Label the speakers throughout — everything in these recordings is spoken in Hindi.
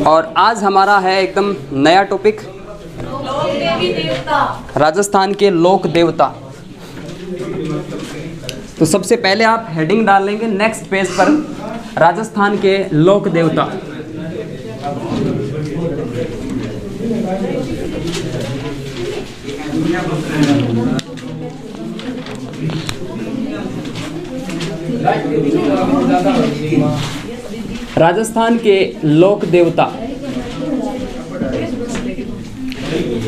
Speaker 1: और आज हमारा है एकदम नया टॉपिक,
Speaker 2: लोक देवी देवता।
Speaker 1: राजस्थान के लोक देवता। तो सबसे पहले आप हेडिंग डाल लेंगे नेक्स्ट पेज पर, राजस्थान के लोक देवता। राजस्थान के लोक देवता।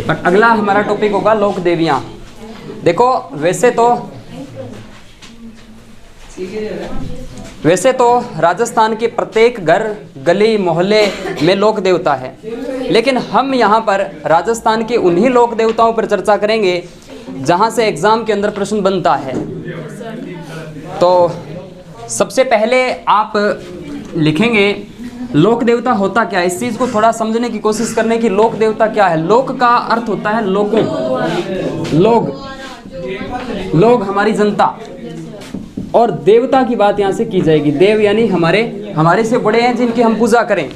Speaker 1: पर अगला हमारा टॉपिक होगा लोक देवियां। देखो वैसे तो राजस्थान के प्रत्येक घर गली मोहल्ले में लोक देवता है, लेकिन हम यहाँ पर राजस्थान के उन्हीं लोक देवताओं पर चर्चा करेंगे जहाँ से एग्जाम के अंदर प्रश्न बनता है। तो सबसे पहले आप लिखेंगे लोक देवता होता क्या है। इस चीज़ को थोड़ा समझने की कोशिश करने की, लोक देवता क्या है। लोक का अर्थ होता है लोगों, लोग हमारी जनता, और देवता की बात यहाँ से की जाएगी। देव यानी हमारे से बड़े हैं जिनकी हम पूजा करें।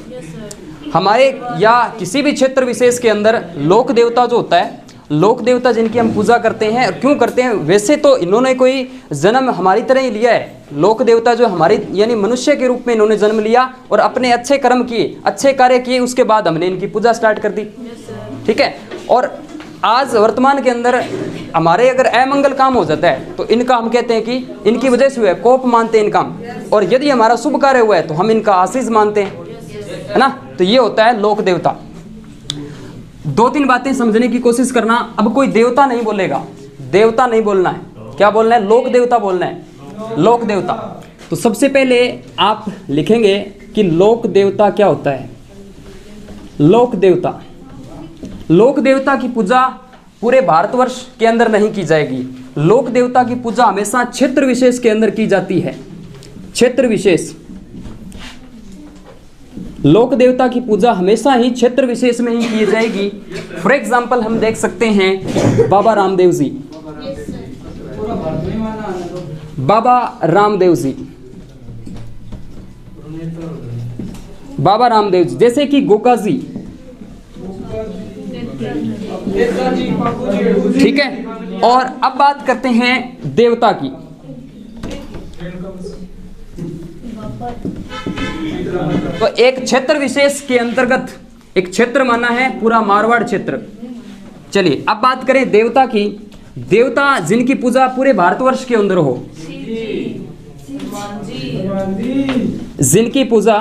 Speaker 1: हमारे या किसी भी क्षेत्र विशेष के अंदर लोक देवता जो होता है, लोक देवता जिनकी हम पूजा करते हैं। और क्यों करते हैं, वैसे तो इन्होंने कोई जन्म हमारी तरह ही लिया है। लोक देवता जो हमारी यानी मनुष्य के रूप में इन्होंने जन्म लिया और अपने अच्छे कर्म किए, अच्छे कार्य किए, उसके बाद हमने इनकी पूजा स्टार्ट कर दी। ठीक है। और आज वर्तमान के अंदर हमारे अगर अमंगल काम हो जाता है तो इनका हम कहते हैं कि इनकी वजह से हुआ है, कोप मानते हैं इनका। और यदि हमारा शुभ कार्य हुआ है तो हम इनका आशीष मानते हैं, है ना। तो ये होता है लोक देवता। दो तीन बातें समझने की कोशिश करना। अब कोई देवता नहीं बोलेगा, देवता नहीं बोलना है, क्या बोलना है, लोक देवता बोलना है, लोक देवता। तो सबसे पहले आप लिखेंगे कि लोक देवता क्या होता है। लोक देवता, लोक देवता की पूजा पूरे भारतवर्ष के अंदर नहीं की जाएगी। लोक देवता की पूजा हमेशा क्षेत्र विशेष के अंदर की जाती है। क्षेत्र विशेष, लोक देवता की पूजा हमेशा ही क्षेत्र विशेष में ही की जाएगी। फॉर एग्जाम्पल हम देख सकते हैं बाबा रामदेव जी, बाबा रामदेव जी, बाबा रामदेव जी, जैसे कि गोगा जी, ठीक है। और अब बात करते हैं देवता की। तो एक क्षेत्र विशेष के अंतर्गत, एक क्षेत्र माना है पूरा मारवाड़ क्षेत्र। चलिए अब बात करें देवता की। देवता जिनकी पूजा पूरे भारतवर्ष के अंदर हो, जिनकी पूजा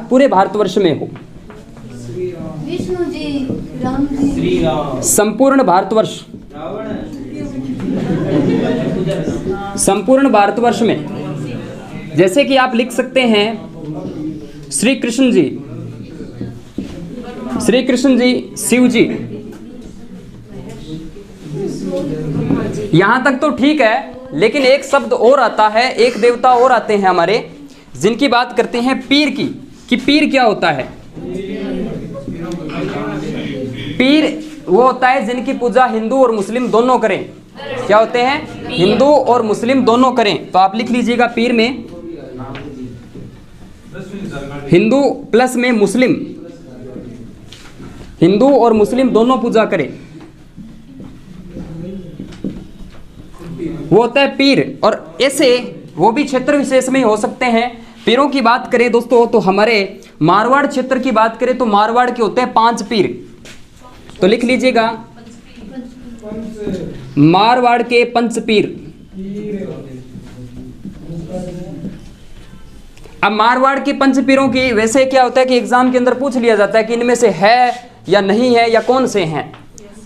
Speaker 1: पूरे भारतवर्ष में हो,
Speaker 2: विष्णु जी, राम जी,
Speaker 1: संपूर्ण भारतवर्ष, संपूर्ण भारतवर्ष में। जैसे कि आप लिख सकते हैं श्री कृष्ण जी, श्री कृष्ण जी, शिव जी। यहां तक तो ठीक है, लेकिन एक शब्द और आता है, एक देवता और आते हैं हमारे, जिनकी बात करते हैं पीर की। कि पीर क्या होता है। पीर वो होता है जिनकी पूजा हिंदू और मुस्लिम दोनों करें। क्या होते हैं, हिंदू और मुस्लिम दोनों करें। तो आप लिख लीजिएगा पीर में हिंदू प्लस में मुस्लिम, हिंदू और मुस्लिम दोनों पूजा करें, वो होता है पीर। और ऐसे वो भी क्षेत्र विशेष में हो सकते हैं। पीरों की बात करें दोस्तों तो हमारे मारवाड़ क्षेत्र की बात करें तो मारवाड़ के होते हैं 5 पीर। तो लिख लीजिएगा मारवाड़ के 5 पीर। अब मारवाड़ के 5 पीरों की वैसे क्या होता है कि एग्जाम के अंदर पूछ लिया जाता है कि इनमें से है या नहीं है या कौन से हैं।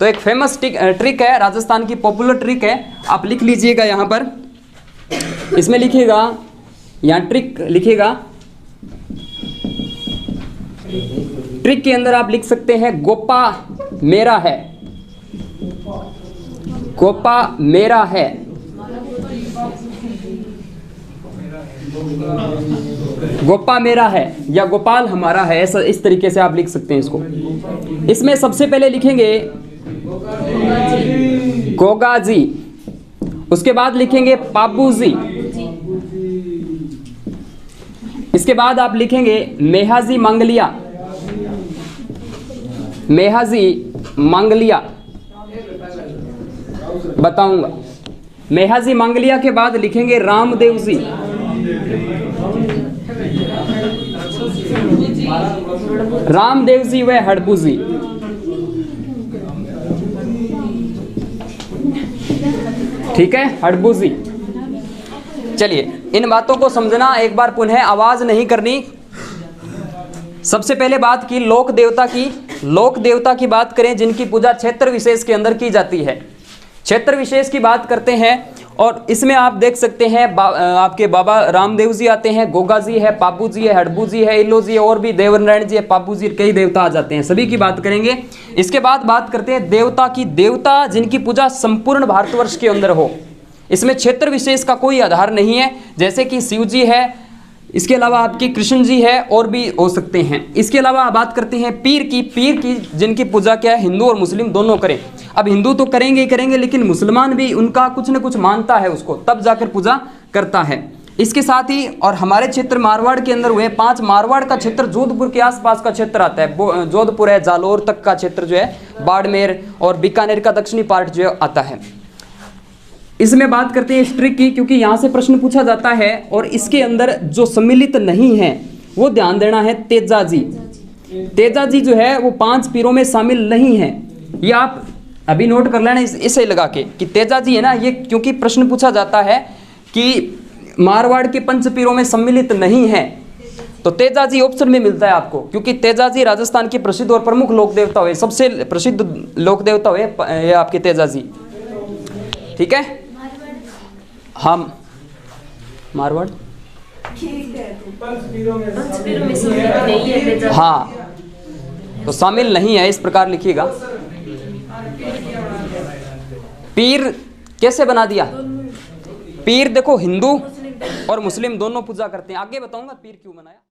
Speaker 1: तो एक फेमस ट्रिक है, राजस्थान की पॉपुलर ट्रिक है, आप लिख लीजिएगा यहाँ पर। इसमें लिखिएगा, यहाँ ट्रिक लिखिएगा, ट्रिक के अंदर आप लिख सकते हैं गोपा मेरा है, गोपा मेरा है। गोपा मेरा है या गोपाल हमारा है, ऐसा इस तरीके से आप लिख सकते हैं इसको। इसमें सबसे पहले लिखेंगे गोगा जी, उसके बाद लिखेंगे पाबू जी, इसके बाद आप लिखेंगे मेहाजी मंगलिया, मेहाजी मंगलिया बताऊंगा। मेहाजी मंगलिया के बाद लिखेंगे रामदेव जी, रामदेव जी व हड़बू जी। ठीक है, हड़बू जी। चलिए इन बातों को समझना, एक बार पुनः आवाज नहीं करनी। सबसे पहले बात की लोक देवता की। लोक देवता की बात करें जिनकी पूजा क्षेत्र विशेष के अंदर की जाती है। क्षेत्र विशेष की बात करते हैं और इसमें आप देख सकते हैं आपके बाबा रामदेव जी आते हैं, गोगा जी है, पापू जी है, हड़बू जी है, इल्लो जी है, और भी देवनारायण जी है, पापू जी, कई देवता आ जाते हैं, सभी की बात करेंगे। इसके बाद बात करते हैं देवता की। देवता जिनकी पूजा संपूर्ण भारतवर्ष के अंदर हो, इसमें क्षेत्र विशेष का कोई आधार नहीं है। जैसे कि शिव जी है, इसके अलावा आपके कृष्ण जी है, और भी हो सकते हैं। इसके अलावा बात करते हैं पीर की। पीर की जिनकी पूजा क्या है, हिंदू और मुस्लिम दोनों करें। अब हिंदू तो करेंगे ही करेंगे, लेकिन मुसलमान भी उनका कुछ न कुछ मानता है, उसको तब जाकर पूजा करता है। इसके साथ ही और हमारे क्षेत्र मारवाड़ के अंदर हुए 5, मारवाड़ का क्षेत्र जोधपुर के आसपास का क्षेत्र आता है। जोधपुर है, जालोर तक का क्षेत्र जो है, बाड़मेर और बीकानेर का दक्षिणी पार्ट जो है आता है। इसमें बात करते हैं स्ट्रिक की, क्योंकि यहाँ से प्रश्न पूछा जाता है और इसके अंदर जो सम्मिलित नहीं है वो ध्यान देना है। तेजा जी, तेजा जी जो है वो 5 पीरों में शामिल नहीं है। ये आप अभी नोट कर लेना इसे लगा के कि तेजा जी है ना, ये क्योंकि प्रश्न पूछा जाता है कि मारवाड़ के 5 पीरों में सम्मिलित नहीं है, तो तेजा जी ऑप्शन में मिलता है आपको, क्योंकि तेजा जी राजस्थान के प्रसिद्ध और प्रमुख लोक देवता हुए, सबसे प्रसिद्ध लोक देवता हुए ये आपके तेजा जी। ठीक है, हम मारवाड़ हाँ तो शामिल नहीं है, इस प्रकार लिखिएगा। पीर कैसे बना दिया? पीर देखो हिंदू और मुस्लिम दोनों पूजा करते हैं, आगे बताऊंगा पीर क्यों बनाया।